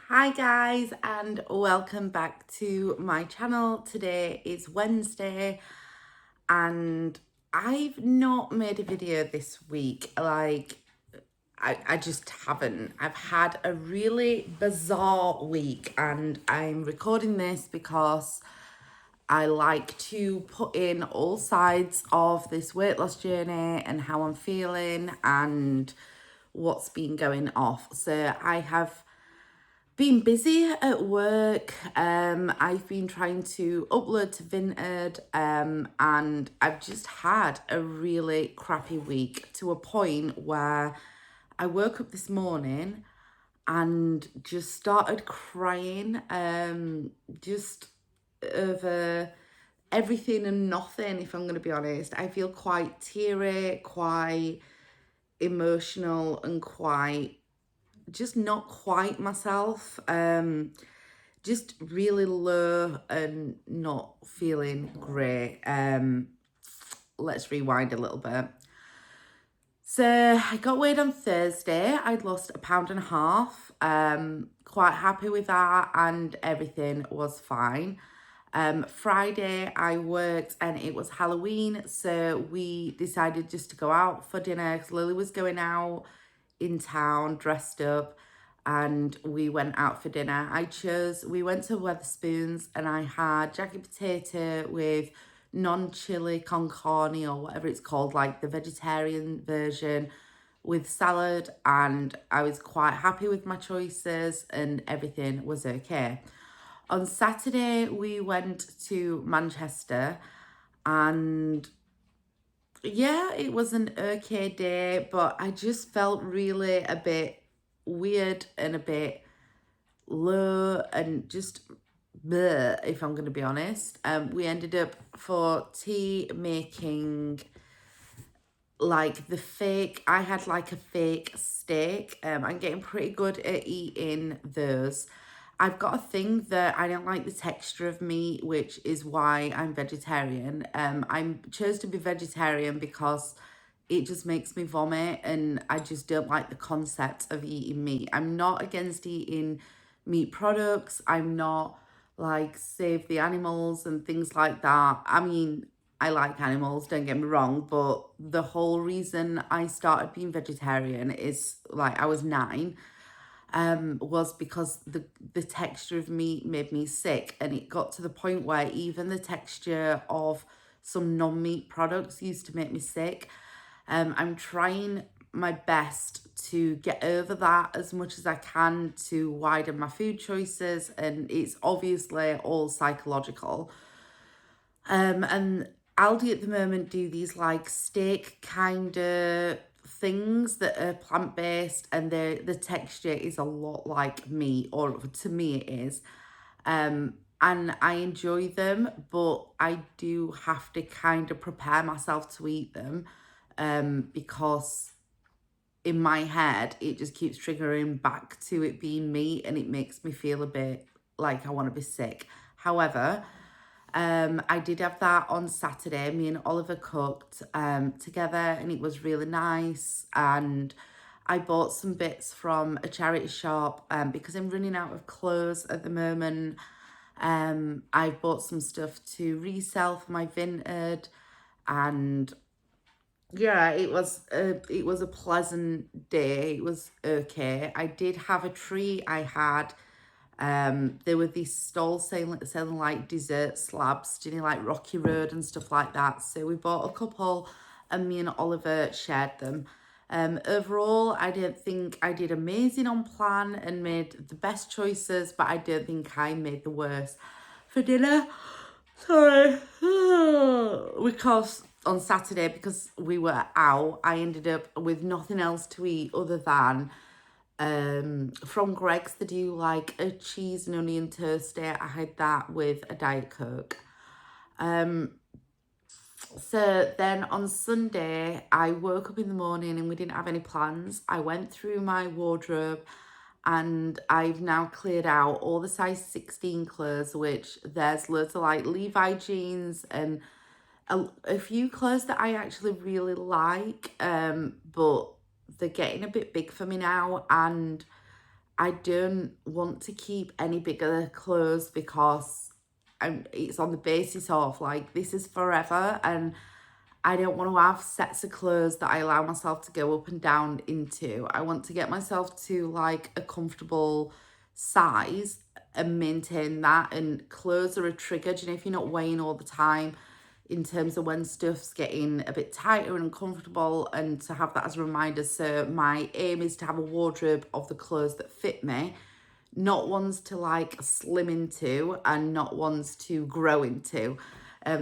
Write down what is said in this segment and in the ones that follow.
Hi guys, and welcome back to my channel. Today is Wednesday and I've not made a video this week. I just haven't. I've had a really bizarre week and I'm recording this because I like to put in all sides of this weight loss journey and how I'm feeling and what's been going off. So I have been busy at work. I've been trying to upload to Vinted, and I've just had a really crappy week to a point where I woke up this morning and just started crying, just over everything and nothing, if I'm going to be honest. I feel quite teary, quite emotional, and quite just not quite myself. Just really low and not feeling great. Let's rewind a little bit. So I got weighed on Thursday. I'd lost 1.5 pounds. Quite happy with that, and everything was fine. Friday I worked and it was Halloween, so we decided just to go out for dinner because Lily was going out in town dressed up and we went out for dinner. We went to Weatherspoons and I had jacket potato with non-chili con carne or whatever it's called, like the vegetarian version with salad, and I was quite happy with my choices and everything was okay. On Saturday, we went to Manchester and yeah, it was an okay day, but I just felt really a bit weird and a bit low and just bleh, if I'm going to be honest. We ended up for tea making I had like a fake steak. I'm getting pretty good at eating those. I've got a thing that I don't like the texture of meat, which is why I'm vegetarian. I chose to be vegetarian because it just makes me vomit and I just don't like the concept of eating meat. I'm not against eating meat products. I'm not like save the animals and things like that. I mean, I like animals, don't get me wrong, but the whole reason I started being vegetarian is like I was 9, was because the texture of meat made me sick, and it got to the point where even the texture of some non-meat products used to make me sick. I'm trying my best to get over that as much as I can to widen my food choices, and it's obviously all psychological. And Aldi at the moment do these like steak kind of things that are plant-based, and the texture is a lot like meat, or to me it is. And I enjoy them, but I do have to kind of prepare myself to eat them, because in my head it just keeps triggering back to it being meat and it makes me feel a bit like I want to be sick. However, I did have that on Saturday. Me and Oliver cooked together and it was really nice. And I bought some bits from a charity shop because I'm running out of clothes at the moment. I bought some stuff to resell for my Vinted, and yeah, it was a pleasant day. It was okay. I did have a treat. I had there were these stalls selling like dessert slabs, you know, like Rocky Road and stuff like that. So we bought a couple and me and Oliver shared them. Overall, I don't think I did amazing on plan and made the best choices, but I don't think I made the worst. For dinner, sorry, because on Saturday, because we were out, I ended up with nothing else to eat other than from Greg's. They do like a cheese and onion toastie. I had that with a Diet Coke. So then on Sunday, I woke up in the morning and we didn't have any plans. I went through my wardrobe and I've now cleared out all the size 16 clothes, which there's loads of like Levi jeans and a few clothes that I actually really like, but they're getting a bit big for me now, and I don't want to keep any bigger clothes because it's on the basis of like, this is forever, and I don't want to have sets of clothes that I allow myself to go up and down into. I want to get myself to like a comfortable size and maintain that. And clothes are a trigger. Do you know, if you're not weighing all the time, in terms of when stuff's getting a bit tighter and uncomfortable, and to have that as a reminder. So my aim is to have a wardrobe of the clothes that fit me, not ones to like slim into and not ones to grow into.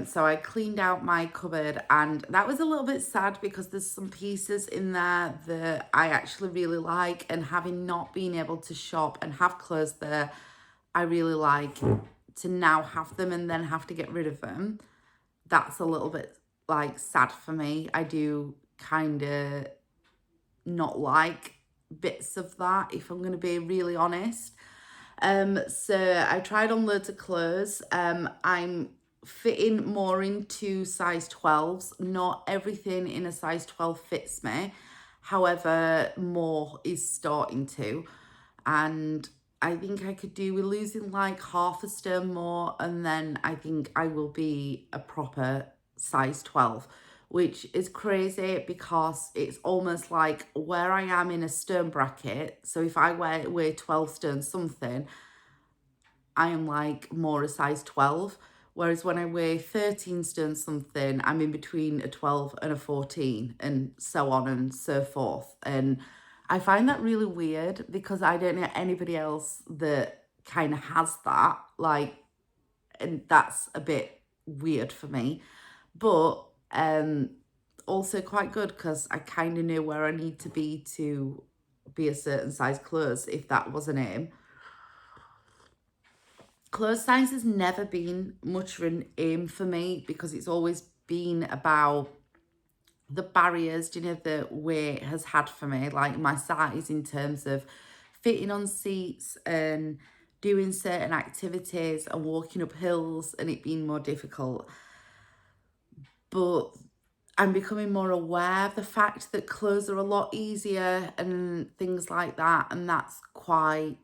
So I cleaned out my cupboard, and that was a little bit sad because there's some pieces in there that I actually really like, and having not been able to shop and have clothes there, I really like to now have them and then have to get rid of them. That's a little bit like sad for me. I do kind of not like bits of that, if I'm going to be really honest. So I tried on loads of clothes. I'm fitting more into size 12s. Not everything in a size 12 fits me. However, more is starting to. And I think I could do with losing like half a stone more, and then I think I will be a proper size 12, which is crazy because it's almost like where I am in a stone bracket. So if I weigh 12 stone something, I am like more a size 12. Whereas when I weigh 13 stone something, I'm in between a 12 and a 14, and so on and so forth. And I find that really weird because I don't know anybody else that kind of has that. Like, and that's a bit weird for me. But also quite good because I kind of know where I need to be a certain size clothes if that was an aim. Clothes size has never been much of an aim for me because it's always been about the barriers, you know, that weight has had for me, like my size in terms of fitting on seats and doing certain activities and walking up hills and it being more difficult. But I'm becoming more aware of the fact that clothes are a lot easier and things like that. And that's quite,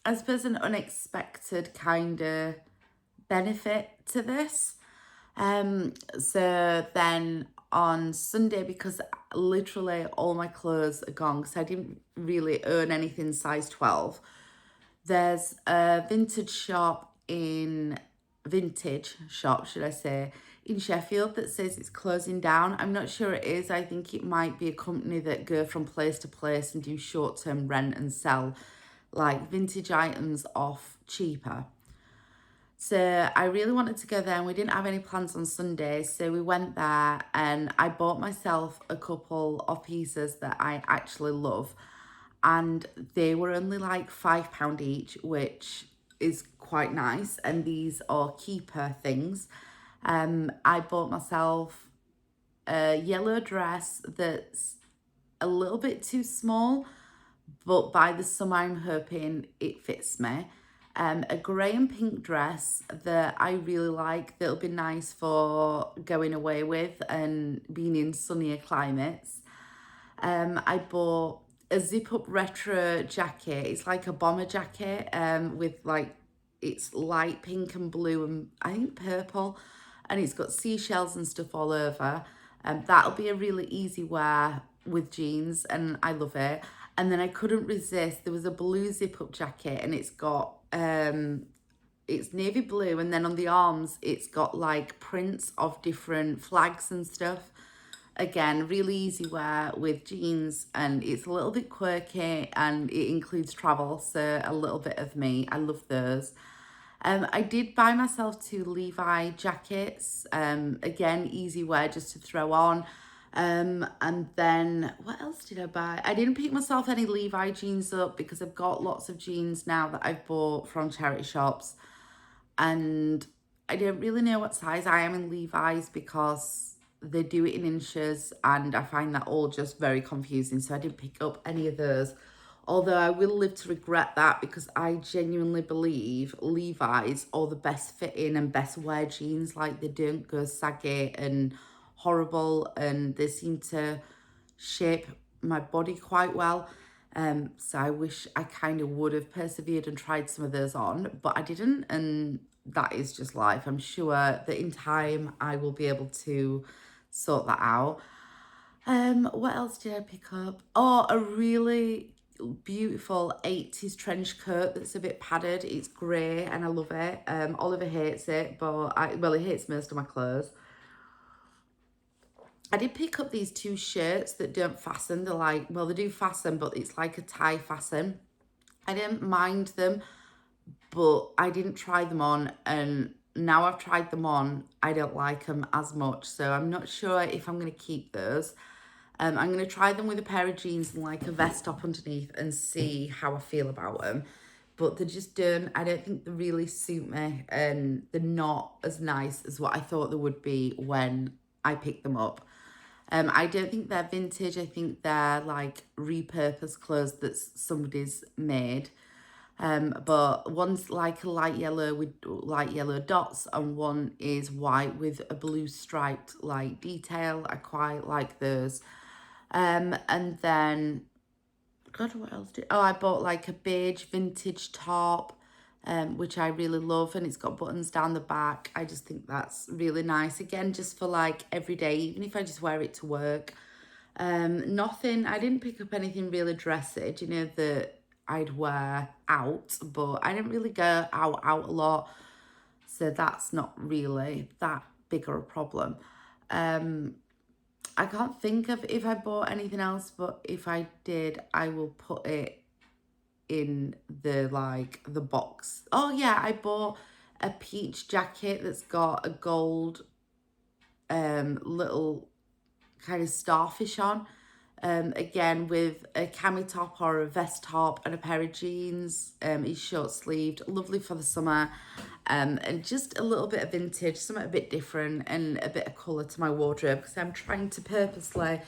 I suppose, an unexpected kind of benefit to this. So then on Sunday, because literally all my clothes are gone, because I didn't really earn anything size 12, there's a vintage shop, should I say, in Sheffield that says it's closing down. I'm not sure it is. I think it might be a company that go from place to place and do short-term rent and sell like vintage items off cheaper. So I really wanted to go there, and we didn't have any plans on Sunday. So we went there and I bought myself a couple of pieces that I actually love. And they were only like £5 each, which is quite nice. And these are keeper things. I bought myself a yellow dress that's a little bit too small, but by the summer I'm hoping it fits me. A grey and pink dress that I really like, that'll be nice for going away with and being in sunnier climates. I bought a zip-up retro jacket. It's like a bomber jacket with like, it's light pink and blue and I think purple, and it's got seashells and stuff all over. That'll be a really easy wear with jeans, and I love it. And then I couldn't resist. There was a blue zip-up jacket, and it's got it's navy blue, and then on the arms it's got like prints of different flags and stuff. Again, really easy wear with jeans, and it's a little bit quirky, and it includes travel, so a little bit of me. I love those. I did buy myself two Levi jackets. Again, easy wear just to throw on. And then what else did I buy? I didn't pick myself any Levi jeans up because I've got lots of jeans now that I've bought from charity shops, and I don't really know what size I am in Levi's because they do it in inches, and I find that all just very confusing. So I didn't pick up any of those. Although I will live to regret that because I genuinely believe Levi's are the best fitting and best wear jeans. Like, they don't go saggy and horrible, and they seem to shape my body quite well. So I wish I kind of would have persevered and tried some of those on, but I didn't. And that is just life. I'm sure that in time I will be able to sort that out. What else did I pick up? Oh, a really beautiful 80s trench coat that's a bit padded. It's grey and I love it. Oliver hates it, but well, he hates most of my clothes. I did pick up these two shirts that don't fasten. They're like, well, they do fasten, but it's like a tie fasten. I didn't mind them, but I didn't try them on, and now I've tried them on, I don't like them as much. So I'm not sure if I'm going to keep those. I'm going to try them with a pair of jeans and like a vest top underneath and see how I feel about them. But they just don't, I don't think they really suit me, and they're not as nice as what I thought they would be when I picked them up. I don't think they're vintage. I think they're like repurposed clothes that somebody's made. But one's like a light yellow with light yellow dots, and one is white with a blue striped like detail. I quite like those. And then, God, what else did, oh, I bought like a beige vintage top, which I really love, and it's got buttons down the back. I just think that's really nice. Again, just for like every day, even if I just wear it to work. Nothing, I didn't pick up anything really dressy, you know, that I'd wear out, but I didn't really go out a lot. So that's not really that big of a problem. I can't think of if I bought anything else, but if I did, I will put it in the like the box. Oh yeah, I bought a peach jacket that's got a gold little kind of starfish on. Again with a cami top or a vest top and a pair of jeans. It's short sleeved, lovely for the summer. And just a little bit of vintage, something a bit different and a bit of colour to my wardrobe, because I'm trying to purposely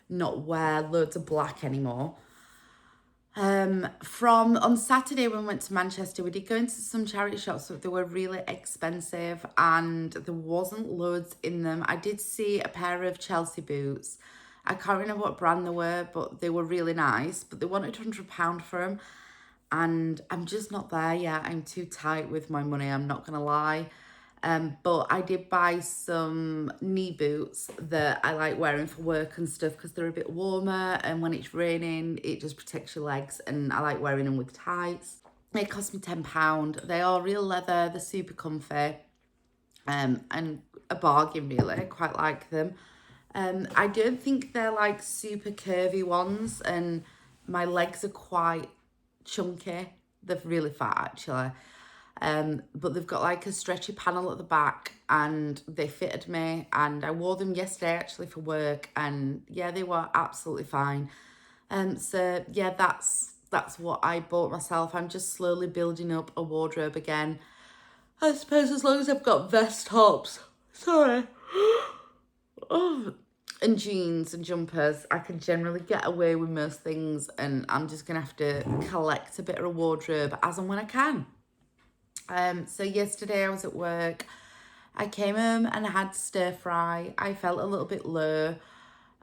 not wear loads of black anymore. From on Saturday when we went to Manchester, we did go into some charity shops, but they were really expensive and there wasn't loads in them. I did see a pair of Chelsea boots. I can't remember what brand they were, but they were really nice, but they wanted £100 for them. And I'm just not there yet. I'm too tight with my money, I'm not gonna lie. But I did buy some knee boots that I like wearing for work and stuff, because they're a bit warmer, and when it's raining it just protects your legs, and I like wearing them with tights. They cost me £10. They are real leather, they're super comfy, and a bargain really. I quite like them. I don't think they're like super curvy ones, and my legs are quite chunky. They're really fat actually. But they've got like a stretchy panel at the back, and they fitted me, and I wore them yesterday actually for work, and yeah, they were absolutely fine. So yeah, that's what I bought myself. I'm just slowly building up a wardrobe again. I suppose as long as I've got vest tops, sorry, oh, and jeans and jumpers, I can generally get away with most things, and I'm just gonna have to collect a bit of a wardrobe as and when I can. So yesterday I was at work. I came home and I had stir fry. I felt a little bit low.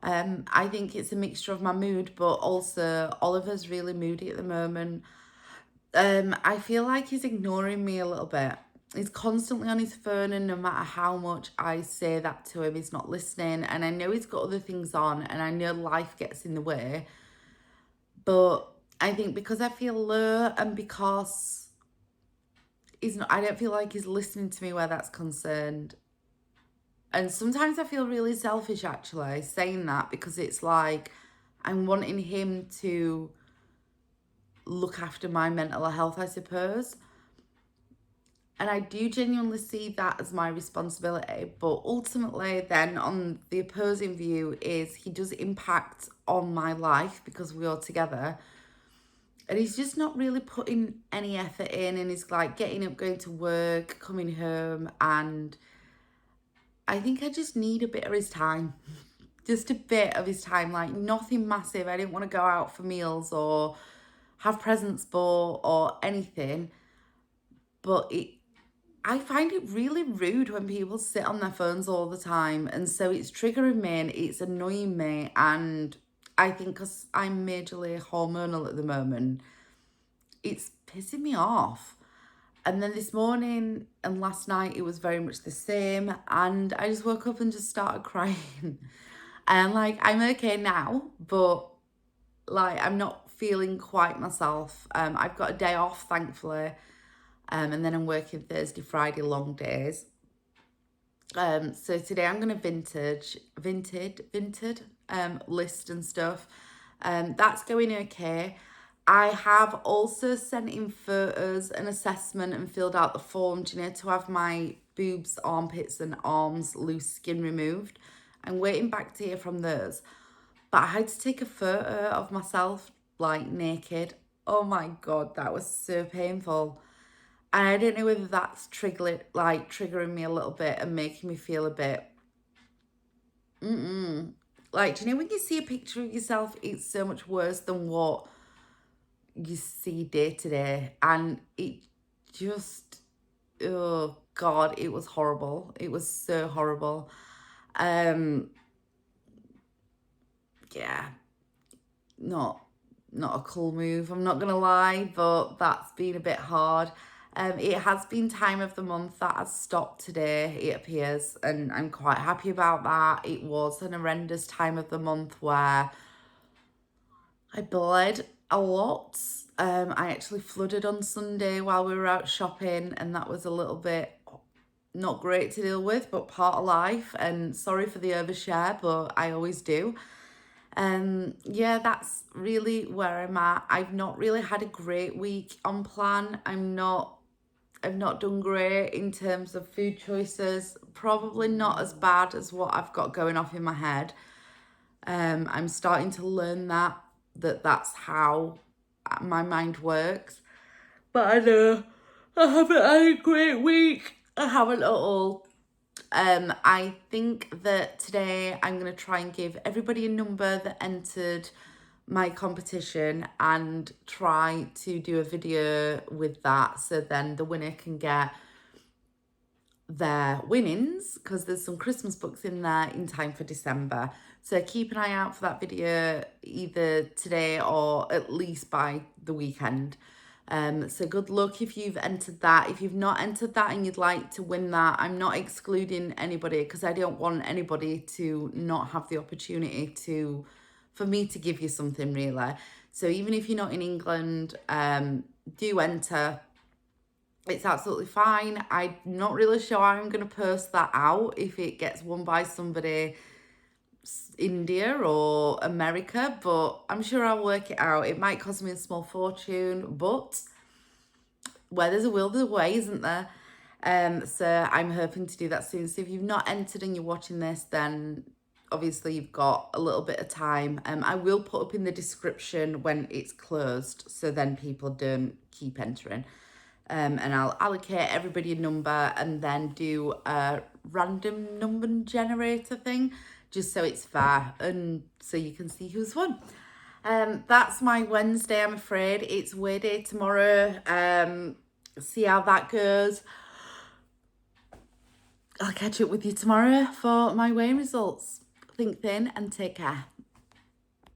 I think it's a mixture of my mood, but also Oliver's really moody at the moment. I feel like he's ignoring me a little bit. He's constantly on his phone, and no matter how much I say that to him, he's not listening. And I know he's got other things on, and I know life gets in the way. But I think because I feel low, and because he's not, I don't feel like he's listening to me where that's concerned. And sometimes I feel really selfish actually saying that, because it's like I'm wanting him to look after my mental health, I suppose. And I do genuinely see that as my responsibility. But ultimately, then on the opposing view is he does impact on my life because we are together. And he's just not really putting any effort in, and he's like getting up, going to work, coming home. And I think I just need a bit of his time. Just a bit of his time, like nothing massive. I didn't want to go out for meals or have presents bought or anything. But I find it really rude when people sit on their phones all the time. And so it's triggering me and it's annoying me. And I think because I'm majorly hormonal at the moment, it's pissing me off. And then this morning and last night, it was very much the same. And I just woke up and just started crying. And like, I'm okay now, but like, I'm not feeling quite myself. I've got a day off, thankfully. And then I'm working Thursday, Friday, long days. So today I'm gonna vinted list and stuff. That's going okay. I have also sent in photos, an assessment, and filled out the form, to have my boobs, armpits, and arms loose skin removed. I'm waiting back to hear from those. But I had to take a photo of myself, like, naked. Oh my God, that was so painful. And I don't know whether that's triggering me a little bit and making me feel a bit, like, do you know when you see a picture of yourself, it's so much worse than what you see day to day. And it just, oh God, it was horrible. It was so horrible. Yeah, not a cool move, I'm not gonna lie, but that's been a bit hard. It has been time of the month that has stopped today, it appears, and I'm quite happy about that. It was an horrendous time of the month where I bled a lot. I actually flooded on Sunday while we were out shopping, and that was a little bit not great to deal with, but part of life. And sorry for the overshare, but I always do. Yeah, that's really where I'm at. I've not really had a great week on plan. I've not done great in terms of food choices. Probably not as bad as what I've got going off in my head. I'm starting to learn that's how my mind works. But I know I haven't had a great week. I haven't at all. I think that today I'm going to try and give everybody a number that entered my competition and try to do a video with that, so then the winner can get their winnings, because there's some Christmas books in there in time for December. So keep an eye out for that video either today or at least by the weekend. So good luck if you've entered that. If you've not entered that and you'd like to win that, I'm not excluding anybody, because I don't want anybody to not have the opportunity for me to give you something, really. So even if you're not in England, do enter. It's absolutely fine. I'm not really sure how I'm going to post that out if it gets won by somebody India or America, but I'm sure I'll work it out. It might cost me a small fortune, but where there's a will, there's a way, isn't there? So I'm hoping to do that soon. So if you've not entered and you're watching this, then obviously you've got a little bit of time. I will put up in the description when it's closed, so then people don't keep entering. And I'll allocate everybody a number and then do a random number generator thing, just so it's fair and so you can see who's won. That's my Wednesday, I'm afraid. It's weigh day tomorrow. See how that goes. I'll catch up with you tomorrow for my weighing results. Think thin and take care.